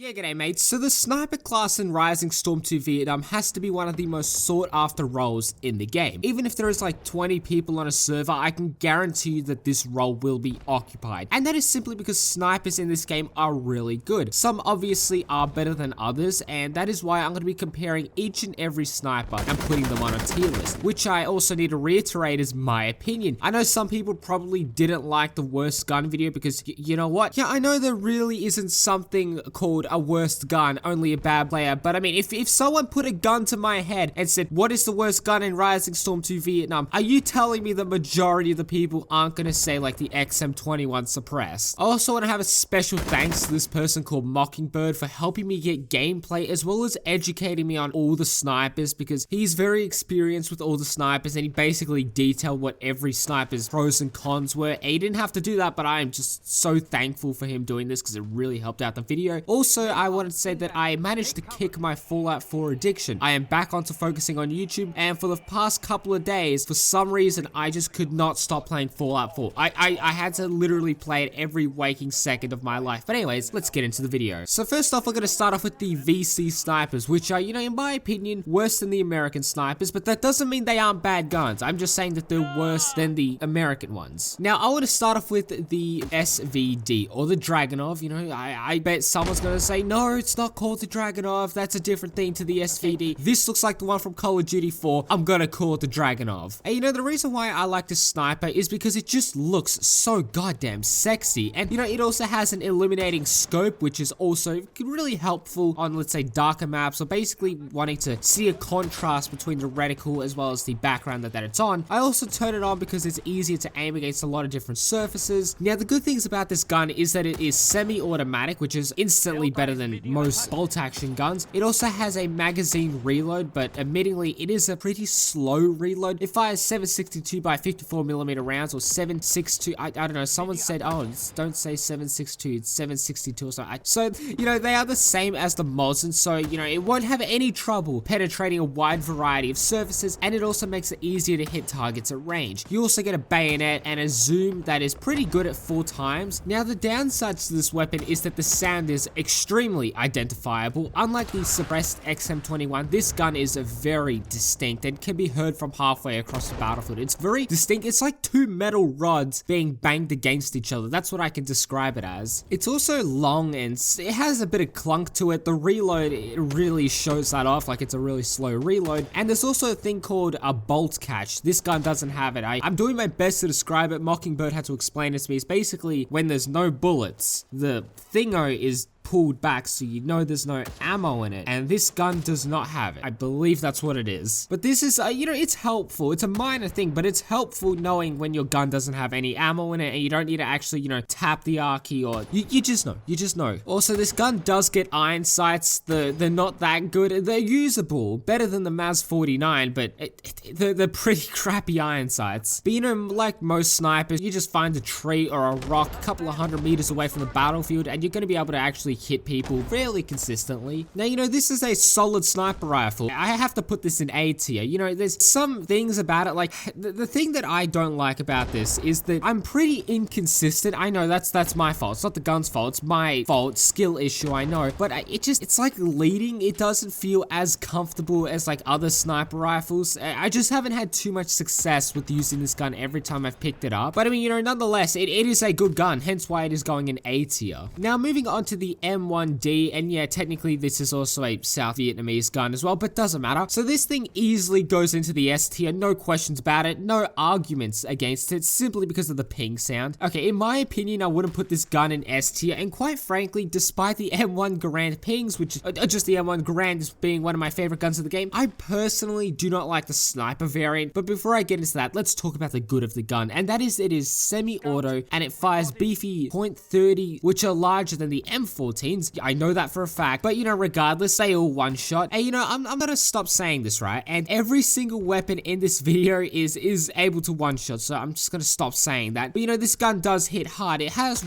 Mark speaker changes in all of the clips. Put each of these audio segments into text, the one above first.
Speaker 1: Yeah, g'day mates. So the sniper class in Rising Storm 2 Vietnam has to be one of the most sought after roles in the game. Even if there is like 20 people on a server, I can guarantee you that this role will be occupied. And that is simply because snipers in this game are really good. Some obviously are better than others, and that is why I'm going to be comparing each and every sniper and putting them on a tier list, which I also need to reiterate is my opinion. I know some people probably didn't like the worst gun video because you know what? Yeah, I know there really isn't something called a worst gun, only a bad player, but I mean, if someone put a gun to my head and said, what is the worst gun in Rising Storm 2 Vietnam? Are you telling me the majority of the people aren't gonna say like the XM21 suppressed? I also want to have a special thanks to this person called Mockingbird for helping me get gameplay as well as educating me on all the snipers, because he's very experienced with all the snipers and he basically detailed what every sniper's pros and cons were. He didn't have to do that, but I am just so thankful for him doing this because it really helped out the video. Also, I wanted to say that I managed to kick my Fallout 4 addiction. I am back onto focusing on YouTube, and for the past couple of days, for some reason, I just could not stop playing Fallout 4. I had to literally play it every waking second of my life. But anyways, let's get into the video. So first off, we're going to start off with the VC snipers, which are, you know, in my opinion, worse than the American snipers, but that doesn't mean they aren't bad guns. I'm just saying that they're worse than the American ones. Now, I want to start off with the SVD, or the Dragunov. You know, I bet someone's going to say, no, it's not called the Dragunov. That's a different thing to the SVD. This looks like the one from Call of Duty 4. I'm going to call it the Dragunov. And you know, the reason why I like this sniper is because it just looks so goddamn sexy. And you know, it also has an illuminating scope, which is also really helpful on, let's say, darker maps, or basically wanting to see a contrast between the reticle as well as the background that it's on. I also turn it on because it's easier to aim against a lot of different surfaces. Now, the good things about this gun is that it is semi-automatic, which is instantly better than most bolt action guns. It also has a magazine reload, but admittingly, it is a pretty slow reload. It fires 762 by 54mm rounds, or 762. I don't know. Someone said, oh, don't say 762, it's 762 or something. So, you know, they are the same as the MAZDA, so, you know, it won't have any trouble penetrating a wide variety of surfaces, and it also makes it easier to hit targets at range. You also get a bayonet and a zoom that is pretty good at 4 times. Now, the downsides to this weapon is that the sound is extremely identifiable. Unlike the suppressed XM21, this gun is very distinct and can be heard from halfway across the battlefield. It's very distinct. It's like 2 metal rods being banged against each other. That's what I can describe it as. It's also long and it has a bit of clunk to it. The reload, it really shows that off, like it's a really slow reload. And there's also a thing called a bolt catch. This gun doesn't have it. I'm doing my best to describe it. Mockingbird had to explain it to me. It's basically when there's no bullets, the thingo is pulled back so you know there's no ammo in it, and this gun does not have it. I believe that's what it is. But this is, you know, it's helpful. It's a minor thing, but it's helpful knowing when your gun doesn't have any ammo in it and you don't need to actually, you know, tap the R key, or you just know. You just know. Also, this gun does get iron sights. They're not that good. They're usable, better than the MAZ-49, but they're pretty crappy iron sights. But you know, like most snipers, you just find a tree or a rock a couple of 100 meters away from the battlefield, and you're going to be able to actually hit people fairly consistently. Now, you know, this is a solid sniper rifle. I have to put this in A tier. You know, there's some things about it, like the thing that I don't like about this is that I'm pretty inconsistent. I know that's my fault. It's not the gun's fault. It's my fault. Skill issue, I know. But it's like leading. It doesn't feel as comfortable as like other sniper rifles. I just haven't had too much success with using this gun every time I've picked it up. But I mean, you know, nonetheless, it is a good gun, hence why it is going in A tier. Now, moving on to the M1D, and yeah, technically this is also a South Vietnamese gun as well, but doesn't matter. So this thing easily goes into the S tier, no questions about it, no arguments against it, simply because of the ping sound. Okay, in my opinion, I wouldn't put this gun in S tier, and quite frankly, despite the M1 Garand pings, which just the M1 Garand being one of my favorite guns of the game, I personally do not like the sniper variant. But before I get into that, let's talk about the good of the gun, and that is it is semi-auto, and it fires beefy .30, which are larger than the M14. I know that for a fact, but you know, regardless, they all one shot. And you know, I'm gonna stop saying this, right? And every single weapon in this video is able to one shot, so I'm just gonna stop saying that. But you know, this gun does hit hard. It has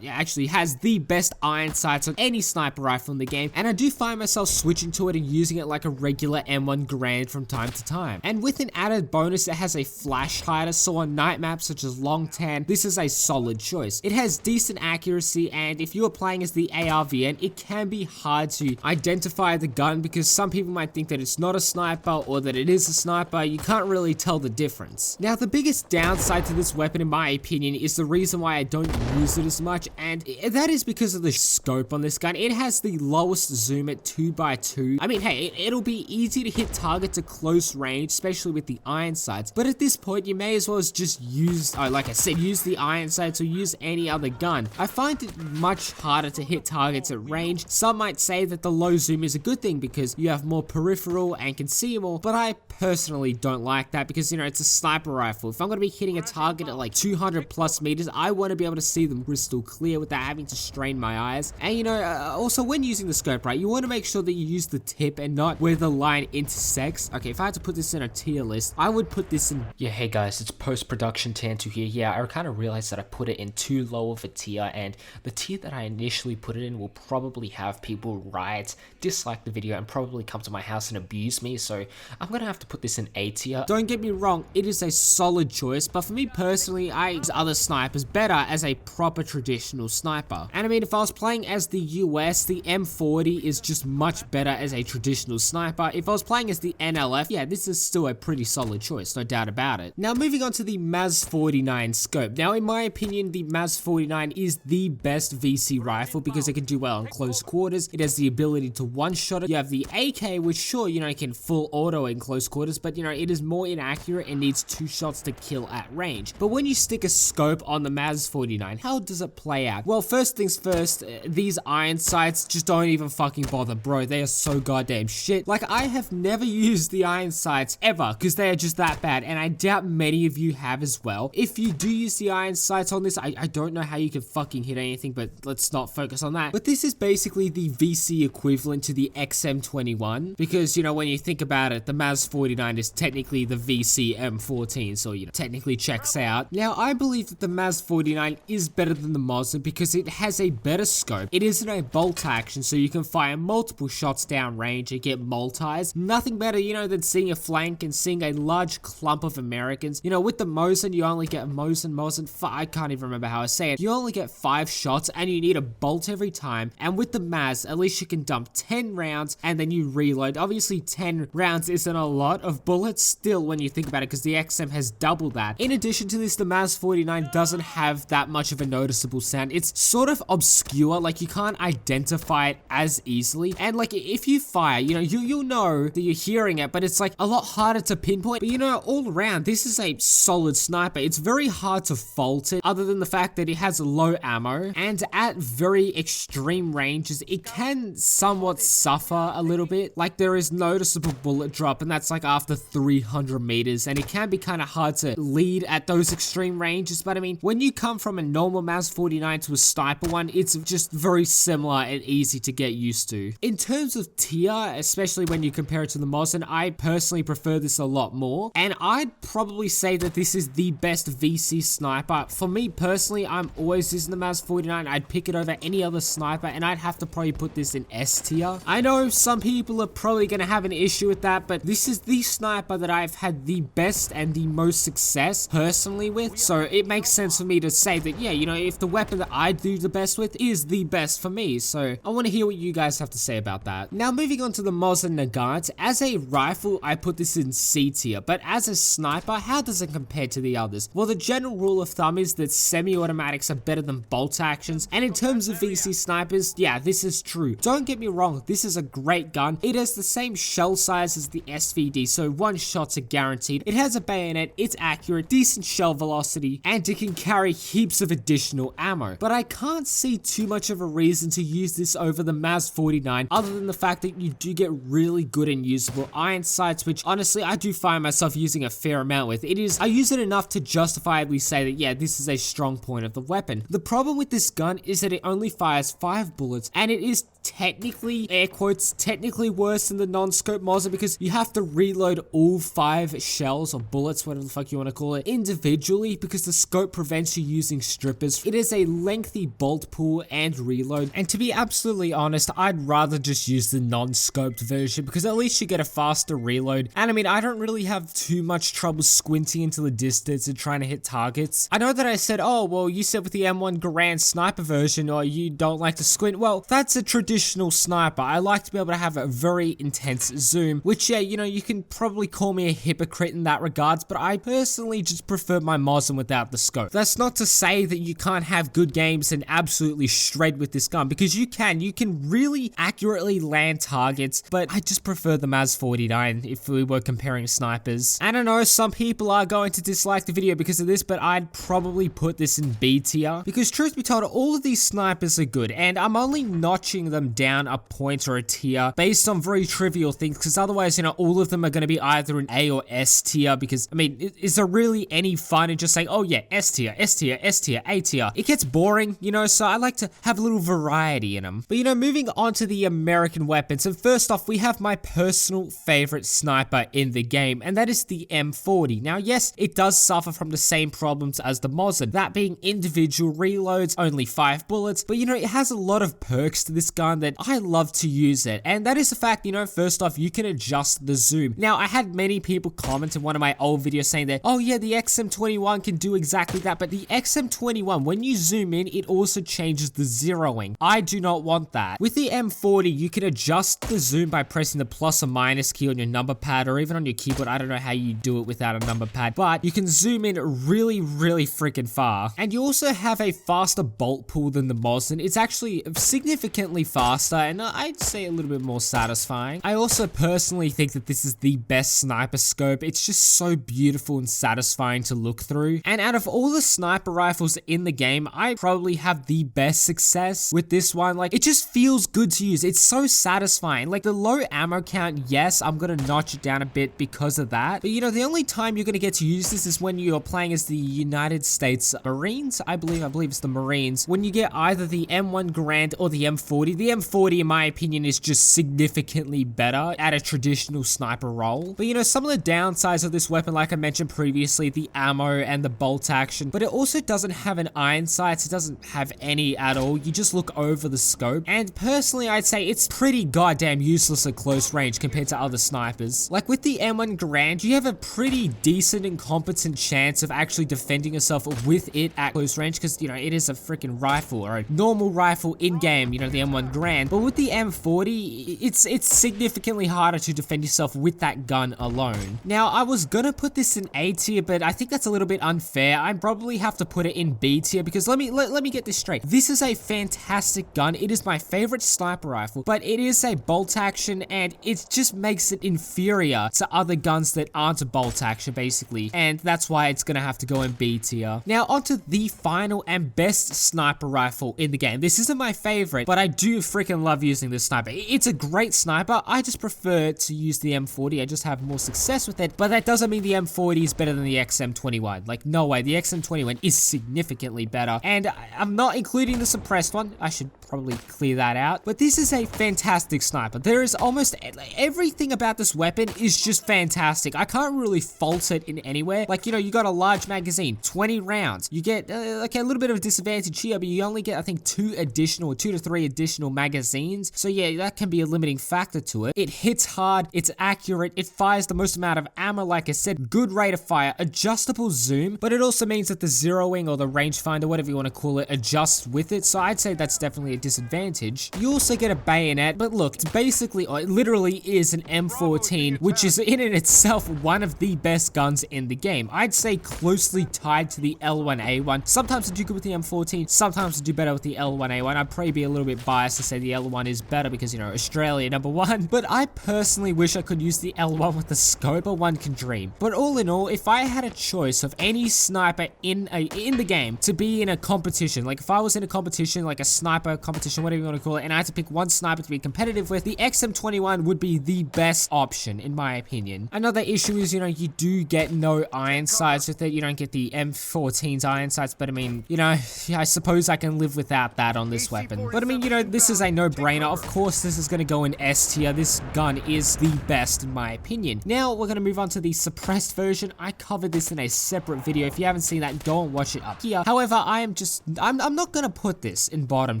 Speaker 1: actually has the best iron sights on any sniper rifle in the game, and I do find myself switching to it and using it like a regular M1 Garand from time to time. And with an added bonus, it has a flash hider, so on night maps such as Long Tan, this is a solid choice. It has decent accuracy, and if you are playing as the ARVN, it can be hard to identify the gun because some people might think that it's not a sniper or that it is a sniper. You can't really tell the difference. Now, the biggest downside to this weapon, in my opinion, is the reason why I don't use it as much, and that is because of the scope on this gun. It has the lowest zoom at 2x2. I mean, hey, it'll be easy to hit targets at close range, especially with the iron sights, but at this point, you may as well just use, like I said, use the iron sights or use any other gun. I find it much harder to hit targets at range. Some might say that the low zoom is a good thing because you have more peripheral and can see more, but I personally don't like that because, you know, it's a sniper rifle. If I'm going to be hitting a target at like 200 plus meters, I want to be able to see them crystal clear without having to strain my eyes. And, you know, also when using the scope, right, you want to make sure that you use the tip and not where the line intersects. Okay, if I had to put this in a tier list, I would put this in... Yeah, hey guys, it's post-production Tantu here. Yeah, I kind of realized that I put it in too low of a tier, and the tier that I initially put it in will probably have people riot, dislike the video, and probably come to my house and abuse me, so I'm gonna have to put this in A tier. Don't get me wrong, it is a solid choice, but for me personally, I use other snipers better as a proper traditional sniper. And I mean, if I was playing as the US, the M40 is just much better as a traditional sniper. If I was playing as the NLF, yeah, this is still a pretty solid choice, no doubt about it. Now, moving on to the MAZ49 scope. Now, in my opinion, the MAZ49 is the best VC rifle because it can do well in close quarters. It has the ability to one-shot it. You have the AK, which sure, you know, it can full auto in close quarters, but you know, it is more inaccurate and needs 2 shots to kill at range. But when you stick a scope on the MAZ49, how does it play out? Well, first things first, these iron sights just don't even fucking bother, bro. They are so goddamn shit. Like, I have never used the iron sights ever because they are just that bad, and I doubt many of you have as well. If you do use the iron sights on this, I don't know how you can fucking hit anything, but let's not focus on that. But this is basically the VC equivalent to the XM21 because, you know, when you think about it, the MAZ49 is technically the VC M14, so, you know, technically checks out. Now, I believe that the MAZ49 is better than the MAZDA because it has a better scope. It isn't a bolt action, so you can fire multiple shots down range and get multis. Nothing better, you know, than seeing a flank and seeing a large clump of Americans. You know, with the Mosin, you only get I can't even remember how I say it. You only get 5 shots and you need a bolt every time. And with the Maz, at least you can dump 10 rounds and then you reload. Obviously, 10 rounds isn't a lot of bullets still when you think about it because the XM has double that. In addition to this, the MAZ49 doesn't have that much of a noticeable sound. It's sort of obscure, like you can't identify it as easily. And like if you fire, you know, you'll know that you're hearing it, but it's like a lot harder to pinpoint. But you know, all around, this is a solid sniper. It's very hard to fault it other than the fact that it has low ammo, and at very extreme ranges, it can somewhat suffer a little bit. Like there is noticeable bullet drop, and that's like after 300 meters, and it can be kind of hard to lead at those extreme ranges. But I mean, when you come from a normal MAZ49 to a sniper one, it's just very similar and easy to get used to. In terms of tier, especially when you compare it to the Mosin, I personally prefer this a lot more, and I'd probably say that this is the best VC sniper. For me personally, I'm always using the MAZ49. I'd pick it over any other sniper, and I'd have to probably put this in S tier. I know some people are probably going to have an issue with that, but this is the sniper that I've had the best and the most success personally with, so it makes sense for me to say that, yeah, you know, if the weapon that I do the best with is the best for me, so I want to hear what you guys have to say about that. Now, moving on to the Mosin Nagant. As a rifle, I put this in C tier, but as a sniper, how does it compare to the others? Well, the general rule of thumb is that semi-automatics are better than bolt actions, and in terms of VC snipers, yeah, this is true. Don't get me wrong, this is a great gun. It has the same shell size as the SVD, so 1 shots are guaranteed. It has a bayonet, it's accurate, decent shell velocity, and it can carry heaps of additional ammo. But I can't see too much of a reason to use this over the MAZ49, other than the fact that you do get really good and usable iron sights, which honestly, I do find myself using a fair amount with. I use it enough to justifiably say that, yeah, this is a strong point of the weapon. The problem with this gun is that it only fires 5 bullets, and it is technically, air quotes, technically worse than the non-scope Mosin because you have to reload all 5 shells or bullets, whatever the fuck you want to call it, individually because the scope prevents you using strippers. It is a lengthy bolt pull and reload, and to be absolutely honest, I'd rather just use the non-scoped version because at least you get a faster reload. And I mean, I don't really have too much trouble squinting into the distance and trying to hit targets. I know that I said, oh, well, you said with the M1 Garand sniper version, or you don't like to squint, well, that's a traditional sniper. I like to be able to have a very intense zoom, which, yeah, you know, you can probably call me a hypocrite in that regards, but I personally just prefer my MAZDA without the scope. That's not to say that you can't have good games and absolutely shred with this gun, because you can really accurately land targets, but I just prefer the MAZ-49 if we were comparing snipers. And I know some people are going to dislike the video because of this, but I'd probably put this in B tier, because truth be told, all of these snipers are good, and I'm only notching them down a point or a tier based on very trivial things, because otherwise, you know, all of them are going to be either an A or S tier, because, I mean, is there really any fun in just saying, oh yeah, S tier, S tier, S tier, A tier? It gets boring, you know, so I like to have a little variety in them. But, you know, moving on to the American weapons, and first off, we have my personal favorite sniper in the game, and that is the M40. Now, yes, it does suffer from the same problems as the MAZDA, that being individual reloads, only 5 bullets, but, you know, it has a lot of perks to this gun that I love to use it, and that is the fact, you know, first off, you can adjust the zoom. Now, I had many people comment in one of my old videos saying that, oh yeah, the XM21 can do exactly that, but the XM21, when you zoom in, it also changes the zeroing. I do not want that. With the M40, you can adjust the zoom by pressing the plus or minus key on your number pad, or even on your keyboard. I don't know how you do it without a number pad, but you can zoom in really freaking far. And you also have a faster bolt pull than the MAZDA. It's actually significantly faster, and I'd say a little bit more satisfying. I also personally think that this is the best sniper scope. It's just so beautiful and satisfying to look through. And out of all the sniper rifles in the game, I probably have the best success with this one. Like, it just feels good to use. It's so satisfying. Like, the low ammo count, yes, I'm gonna notch it down a bit because of that. But, you know, the only time you're gonna get to use this is when you're playing as the United States Marines. I believe it's the Marines. When you get either the M1 Garand or the M40. The M40, in my opinion, is just significantly better at a traditional sniper role. But, you know, some of the downsides of this weapon, like I mentioned previously, the ammo and the bolt action, but it also doesn't have an iron sights. It doesn't have any at all. You just look over the scope. And personally, I'd say it's pretty goddamn useless at close range compared to other snipers. Like with the M1 Garand, you have a pretty decent and competent chance of actually defending yourself with it at close range, because, you know, it is a freaking rifle, or a normal rifle in game, you know, the M1 Garand. But with the M40, it's significantly harder to defend yourself with that gun alone. Now, I was gonna put this in A tier, but I think that's a little bit unfair. I probably have to put it in B tier, because let me get this straight. This is a fantastic gun. It is my favorite sniper rifle, but it is a bolt action, and it just makes it inferior to other guns that aren't a bolt action, basically. And that's why it's gonna have to go in B tier. Now, onto the final and best sniper rifle in the game. This isn't my favorite, but I do freaking love using this sniper. It's a great sniper. I just prefer to use the M40. I just have more success with it, but that doesn't mean the M40 is better than the XM21. Like, no way. The XM21 is significantly better, and I'm not including the suppressed one. I should probably clear that out, but this is a fantastic sniper. There is almost everything about this weapon is just fantastic. I can't really fault it in anywhere. Like, you know, you got a large magazine, 20 rounds. You get like a little bit of a disadvantage here, but you only get, I think, 2 to 3 additional magazines. So yeah, that can be a limiting factor to it. It hits hard, it's accurate, it fires the most amount of ammo, like I said, good rate of fire, adjustable zoom, but it also means that the zeroing or the rangefinder, whatever you want to call it, adjusts with it. So I'd say that's definitely a disadvantage. You also get a bayonet, but look, it's basically, or it literally is an M14, which is in and itself one of the best guns in the game. I'd say closely tied to the L1A1. Sometimes I do good with the M14, sometimes I do better with the L1A1. I'd probably be a little bit biased to say the L1 is better because, you know, Australia #1, but I personally wish I could use the L1 with the scope, but one can dream. But all in all, if I had a choice of any sniper in the game to be in a competition, like if I was in a competition, like a sniper competition, whatever you want to call it, and I had to pick one sniper to be competitive with, the XM21 would be the best option, in my opinion. Another issue is, you know, you do get no iron sights with it. You don't get the M14's iron sights, but I mean, you know, I suppose I can live without that on this weapon. But I mean, you know, this is a no-brainer. Of course, this is going to go in S tier. This gun is the best, in my opinion. Now, we're going to move on to the suppressed version. I covered this in a separate video. If you haven't seen that, go and watch it up here. However, I'm not going to put this in bottom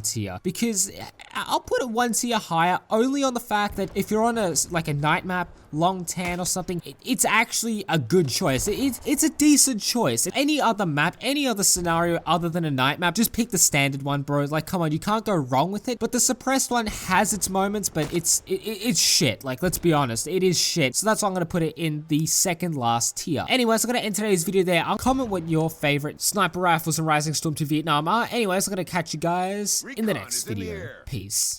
Speaker 1: tier, because I'll put it 1 tier higher, only on the fact that if you're on a night map, long tan or something, it's actually a good choice. It's a decent choice. Any other map, any other scenario other than a night map, just pick the standard one, bro. Like, come on, you can't go wrong with it. But the suppressed one has its moments, but it's shit. Like, let's be honest, it is shit. So that's why I'm gonna put it in the second last tier. Anyways, I'm gonna end today's video there. I'll comment what your favorite sniper rifles in Rising Storm 2 Vietnam are. Anyways, I'm gonna catch you guys in the next video. Peace.